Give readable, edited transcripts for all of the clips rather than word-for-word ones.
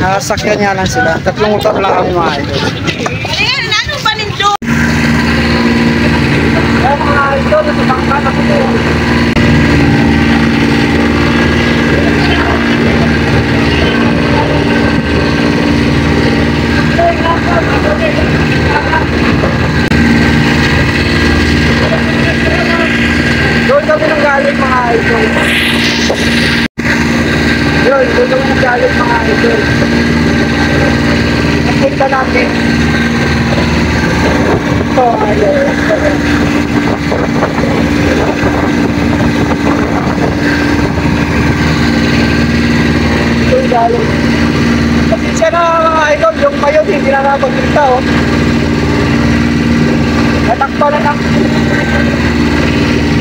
Nasakyan niya lang sila. 3 motor lang kami mga idol. Ano ba ninyo? Kaya mga idol, nasa bangka na po. Doon kami nang galing mga idol. Doon kami nang galing mga idol. Nakita natin. Ito idol. Doon galing. Pasensya na mga idol, yung mayon hindi na napagkita oh. Natakpa na ng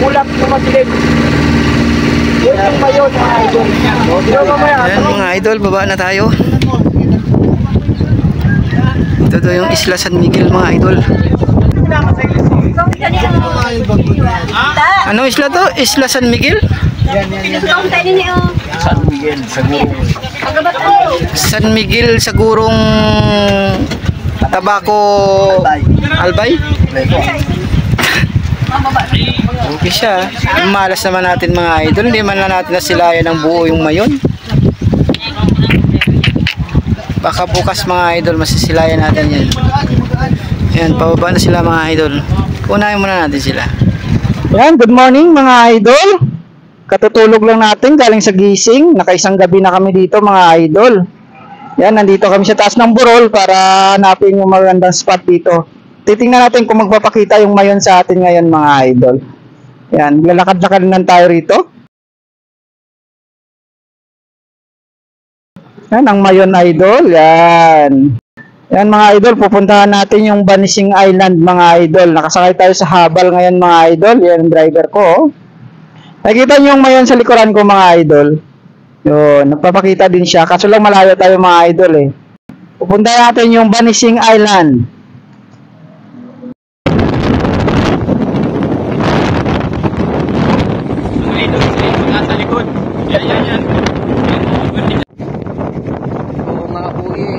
ulap na madilim. Yun yung mayon mga idol. Ayan mga idol, baba na tayo. Ito daw yung Isla San Miguel mga idol. Anong isla to? Isla San Miguel? San Miguel, Sagurong. San Miguel sa Gurong Tabaco Albay? Okay siya. Malas naman natin mga idol. Hindi man lang natin nasilayan ng buo yung mayon. Baka bukas mga idol masisilayan natin yan. Ayan, pababa na sila mga idol. Unahin muna natin sila. Ayan, good morning mga idol. Katutulog lang natin galing sa gising. Nakaisang gabi na kami dito mga idol. Yan, nandito kami sa taas ng burol para hanapin yung magandang spot dito. Titingnan natin kung magpapakita yung mayon sa atin ngayon mga idol. Yan, lalakad-lakad lang tayo rito. Yan, ang mayon idol. Yan. Yan mga idol, pupuntahan natin yung Banising Island mga idol. Nakasakay tayo sa habal ngayon mga idol. Yan ang driver ko. Nakikita nyo yung mayon sa likuran ko mga idol. Yun, nagpapakita din siya. Kaso lang malayo tayo mga idol eh. Pupuntahan natin yung Banising Island. Nasa likod. Yan. Oo mga buhi.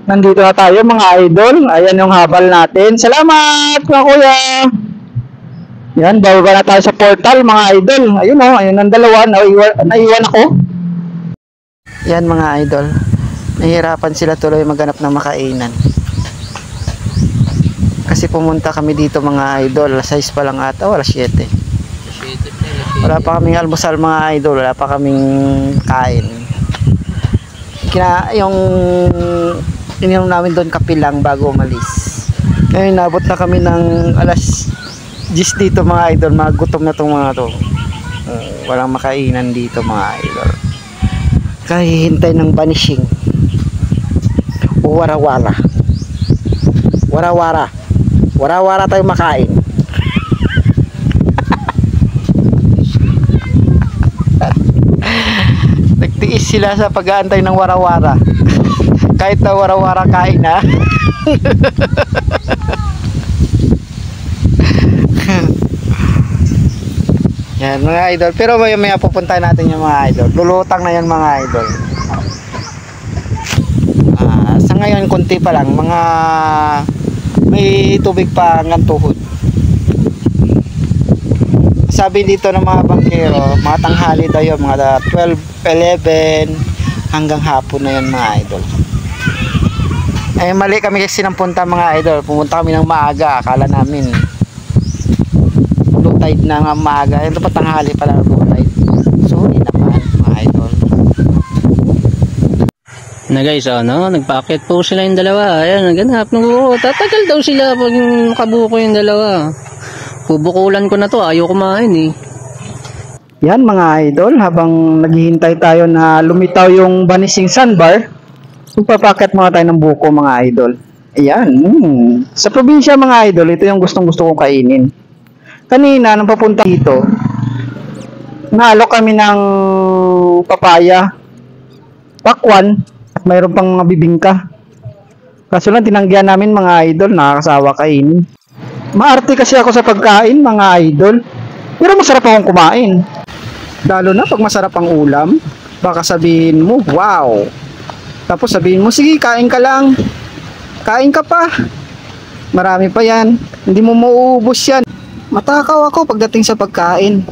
Nandito na tayo mga idol. Ayan yung habal natin. Salamat mga kuya. Yan, bababa na tayo sa portal mga idol. Ayun o, ayun ang dalawa. Naiwan ako. Yan mga idol. Nahihirapan sila tuloy maghanap ng makainan. Kasi pumunta kami dito mga idol. Alas 6 pa lang ata, alas 7. Wala pa kaming almusal mga idol. Wala pa kaming kain. Yung ininom namin doon kape lang bago umalis. Ngayon nabot na kami ng alas 10 dito mga idol. Magutom na itong mga to. Walang makainan dito mga idol. Kaya hintay ng banishing. Warawara. Warawara tayo makain. Nagtiis sila sa pag-aantay ng warawara. Kahit na warawara kain ha. Yan mga idol. Pero maya pupuntahan natin yung mga idol. Lulutang na yan mga idol. Sa ngayon konti pa lang. Mga may tubig pa hanggang tuhod. Sabi dito ng mga bangkero, mga tanghali daw yun, mga 12, 11 hanggang hapon na yan mga idol. Eh mali kami kasi ng punta mga idol. Pumunta kami ng maaga. Akala namin low tide na nga maaga. Ito pa tanghali pala low tide. So hindi naman mga idol. Na guys, nagpaakit po sila yung dalawa. Ayan, naganap ng buko. Tatagal daw sila pag makabuko yung dalawa. Bubukulan ko na to, ayaw kumain eh. Yan mga idol, habang naghihintay tayo na lumitaw yung Banising Sandbar, magpapaket muna tayo ng buko mga idol. Ayan, sa probinsya mga idol, ito yung gustong gusto kong kainin. Kanina, nang papunta dito, naalok kami ng papaya, pakwan, at mayroon pang mga bibingka. Kaso lang tinanggihan namin mga idol, nakakasawa kainin. Maarte kasi ako sa pagkain, mga idol. Pero masarap akong kumain. Lalo na pag masarap ang ulam, baka sabihin mo, wow. Tapos sabihin mo, sige, kain ka lang. Kain ka pa. Marami pa yan. Hindi mo mauubos yan. Matakaw ako pagdating sa pagkain.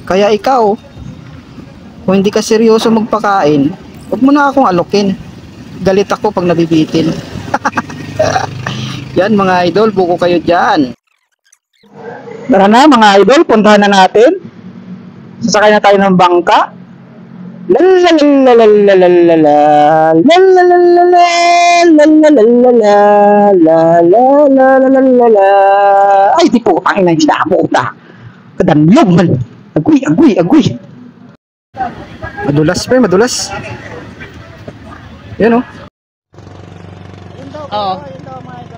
Kaya ikaw, kung hindi ka seryoso magpakain, huwag mo na akong alokin. Galit ako pag nabibitin. Yan mga idol, buko kayo dyan. Tara na mga idol, puntahan na natin. Sasakay na tayo ng bangka. Ay, di po, ang inang sila mo uta. Kadanlog man. Agoy. Madulas pa, madulas. Yan o. Oo.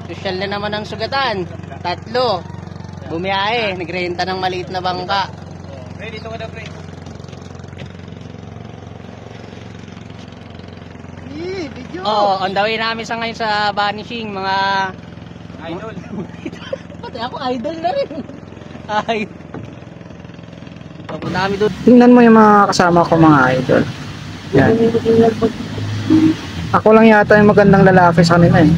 Social na naman ang sugatan. 3. Bumiyahe. Nagrenta ng maliit na bangka. Pre, dito ka na, pre. Oo, on the way namin sa ngayon sa vanishing, mga... Idol. Pati ako, idol na rin. Ay. Papunta kami doon. Tingnan mo yung mga kasama ko mga idol. Yan. Ako lang yata yung magandang lalaki sa kanila eh.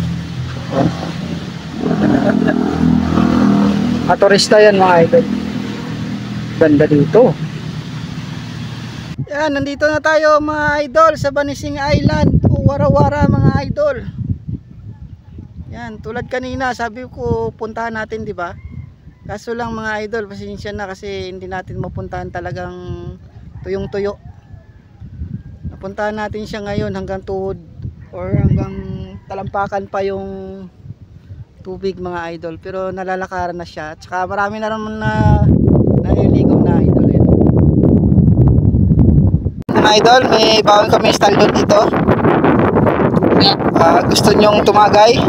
Turista yan mga idol. Ganda dito. Yan, nandito na tayo mga idol sa Banising Island o Warawara mga idol. Yan, tulad kanina sabi ko puntahan natin, di ba? Kaso lang mga idol, pasensya na kasi hindi natin mapuntahan talagang tuyong-tuyo. Napuntahan natin siya ngayon hanggang tuhod or hanggang talampakan pa yung tubig mga idol, pero nalalakaran na siya. Tsaka marami na naman na naliligaw na idol. Mga idol, may bawal kami stall doon dito. Gusto nyong tumagay?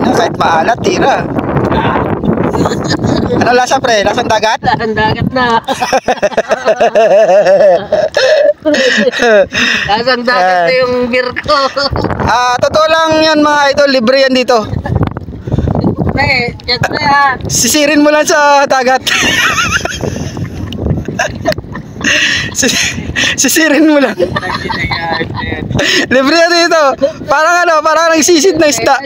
Kahit maalat, tira. Ano lasa pre? Lasang dagat? Lasang dagat na. Lasang dagat na yung beer ko. Totoo lang yan mga idol, libre yan dito. Pre, yan na yan. Sisirin mo lang sa dagat. Sisirin mo lang. Libre yan dito. Parang ano, parang nagsisid ng isda.